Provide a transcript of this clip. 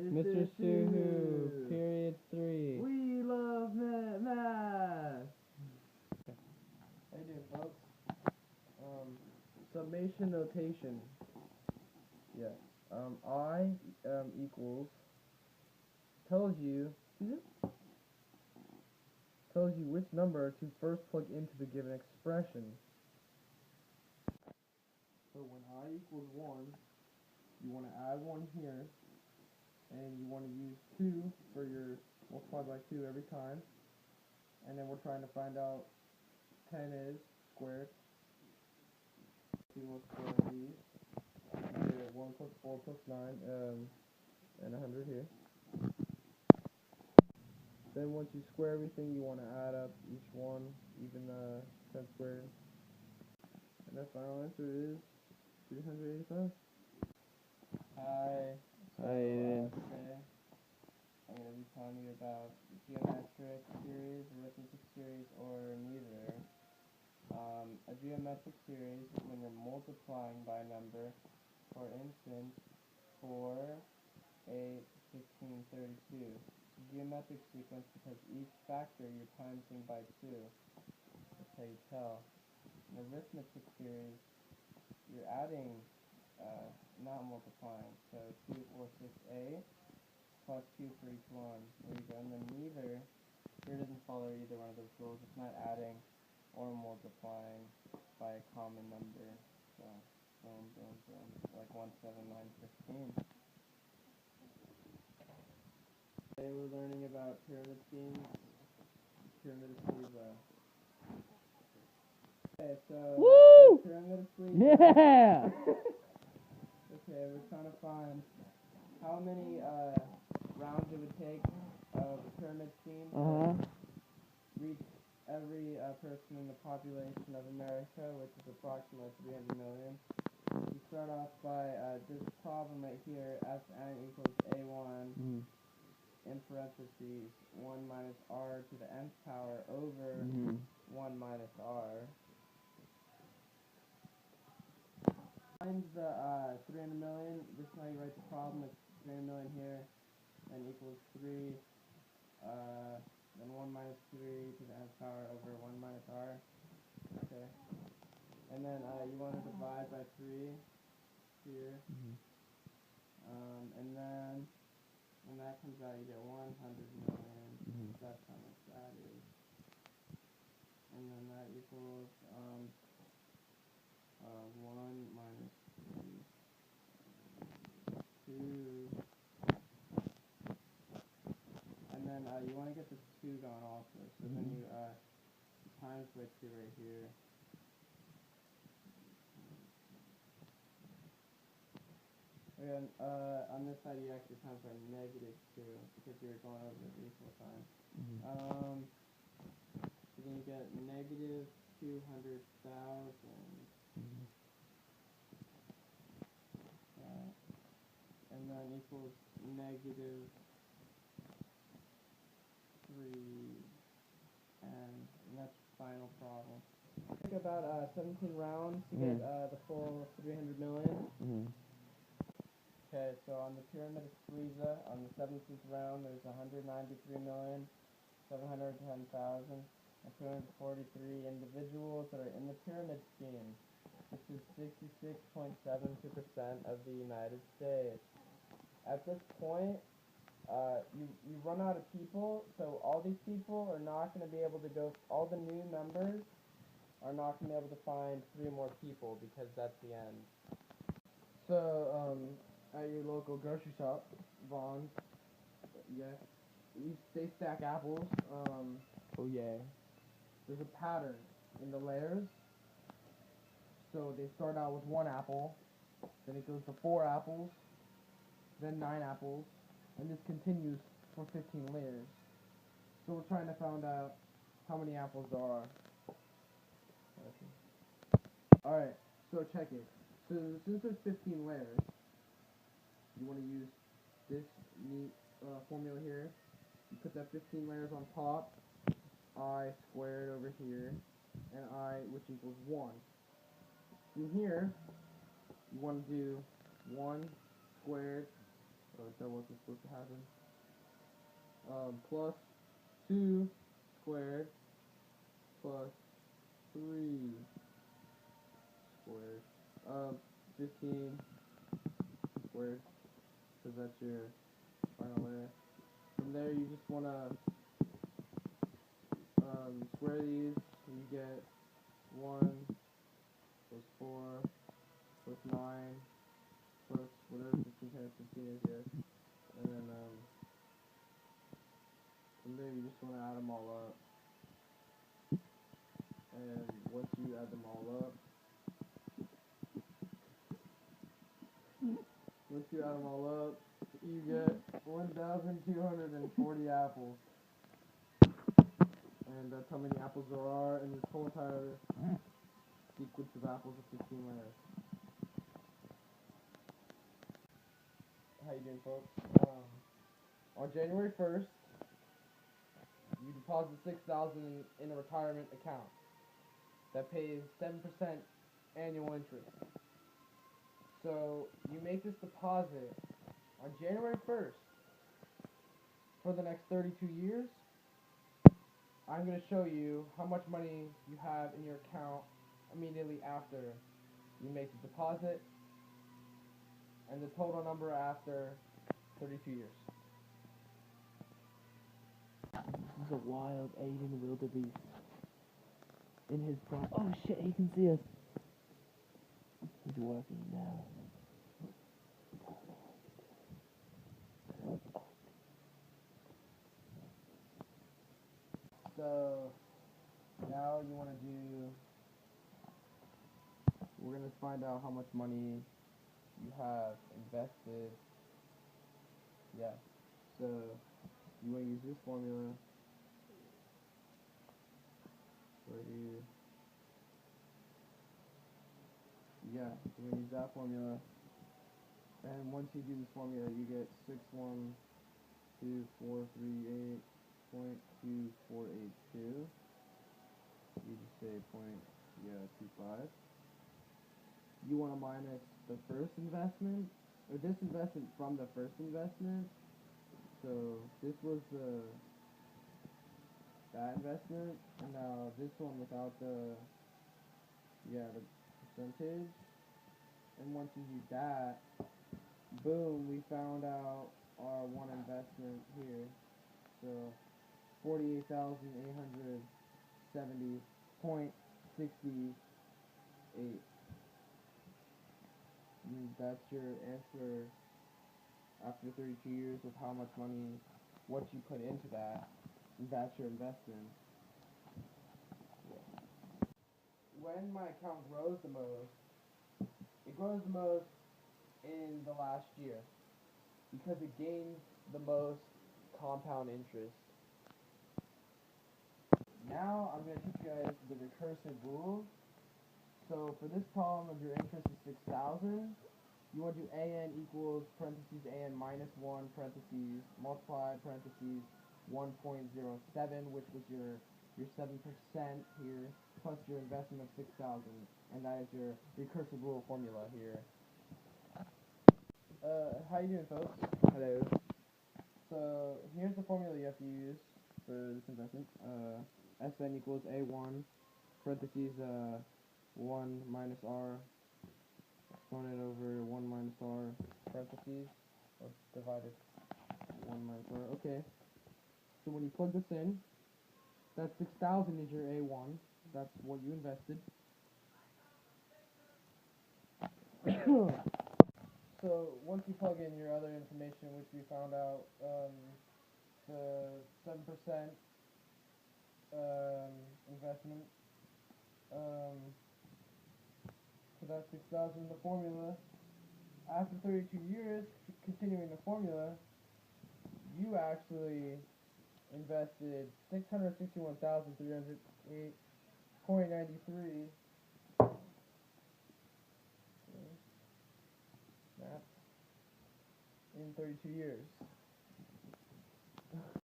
Mr. Soohoo, period 3. We love math. How you doing, folks? Summation notation. Yeah. I equals tells you which number to first plug into the given expression. So when I equals 1, you want to add 1 here, and you want to use 2 for your multiply by 2 every time. And then we're trying to find out 10 is squared. So we'll square these. You get 1 plus 4 plus 9, and 100 here. Then once you square everything, you want to add up each one, even 10 squared. And the final answer is 385. Hi. Aiden. Today I'm going to be telling you about geometric series, arithmetic series, or neither. A geometric series is when you're multiplying by a number. For instance, 4, 8, 16, 32. It's a geometric sequence because each factor you're timesing by 2. That's how you tell. An arithmetic series, you're adding, not multiplying. So 2, 4, 6, 8 plus 2 for each one. There you go. And then neither, here doesn't follow either one of those rules. It's not adding or multiplying by a common number. So boom, boom, boom. Like 1, 7, 9, 15. Today we're learning about pyramid schemes. Pyramid of Caesar. Okay, so pyramid of Caesar. Yeah! Okay, we're trying to find how many rounds it would take of a pyramid scheme to reach every person in the population of America, which is approximately 300 million. You start off by this problem right here, Fn equals A1 in parentheses 1 minus r to the nth power over 1 minus r. Find the 300 million. This is how you write the problem. It's 300 million here, and equals 3, then 1 minus 3 to the nth power over 1 minus r. Okay. And then you want to divide by 3 here. And then when that comes out, you get 100 million. That's how much that is. And then that equals 1 minus 3, 2. And then you want to get this 2 gone also. So then you times by 2 right here. And on this side you actually times by negative 2 because you're going over the equal sign. So then you get negative 200,000. And then equals negative 3, and that's the final problem. Take about 17 rounds to get the full 300 million. Okay, so on the pyramid of Caesar, on the 17th round, there's 193,710,243 individuals that are in the pyramid scheme. This is 66.72% of the United States. At this point, you run out of people, so all these people are not going to be able to go, all the new numbers are not going to be able to find 3 more people because that's the end. So, at your local grocery shop, Vaughn's, they stack apples. Oh yeah. There's a pattern in the layers. So they start out with 1 apple, then it goes to 4 apples, then 9 apples, and this continues for 15 layers. So we're trying to find out how many apples there are. Alright, so check it. So since there's 15 layers, you want to use this neat formula here. You put that 15 layers on top, I squared over here, and I, which equals 1. In here, you want to do 1 squared but that wasn't supposed to happen. Plus 2 squared plus 3 squared. 15 squared, because that's your final layer. From there, you just want to square these, and you get 1 plus 4 plus 9 plus whatever 15 times 15 is here. And then from there, you just want to add them all up. And once you add them all up, you get 1,240 apples. And that's how many apples there are in this whole entire sequence of apples of 15 layers. How you doing, folks? On January 1st, you deposit $6,000 in a retirement account that pays 7% annual interest. So you make this deposit on January 1st for the next 32 years. I'm going to show you how much money you have in your account immediately after you make the deposit and the total number after 32 years. This is a wild Aiden wildebeest in his prime. Oh shit, he can see us. He's working now. So now you want to do, we're going to find out how much money you have invested. Yeah, so you want to use this formula right here. Yeah, you want to use that formula, and once you do this formula, you get 612,438.2482. You just say 0.25. You want to minus the first investment, or this investment from the first investment. So this was that investment, and now this one without the percentage. And once you do that, boom, we found out our one investment here. So 48,870.68. That's your answer after 32 years of how much money, what you put into that. That's your investment. When my account grows the most, it grows the most in the last year because it gains the most compound interest. Now I'm going to teach you guys the recursive rule. So for this problem of your interest is 6,000, you want to do an equals parentheses an minus 1 parentheses multiply parentheses 1.07, which was your 7% here, plus your investment of 6,000, and that is your recursive rule formula here. How you doing, folks? Hello. So here's the formula you have to use for this investment. Sn equals a1 parentheses 1 minus r exponent over 1 minus r parentheses or divided 1 minus r. Okay. So when you plug this in, that 6,000 is your A1. That's what you invested. So once you plug in your other information, which we found out, the 7% investment, so that's 6,000 in the formula. After 32 years, continuing the formula, you actually invested 661,308.93 in 32 years.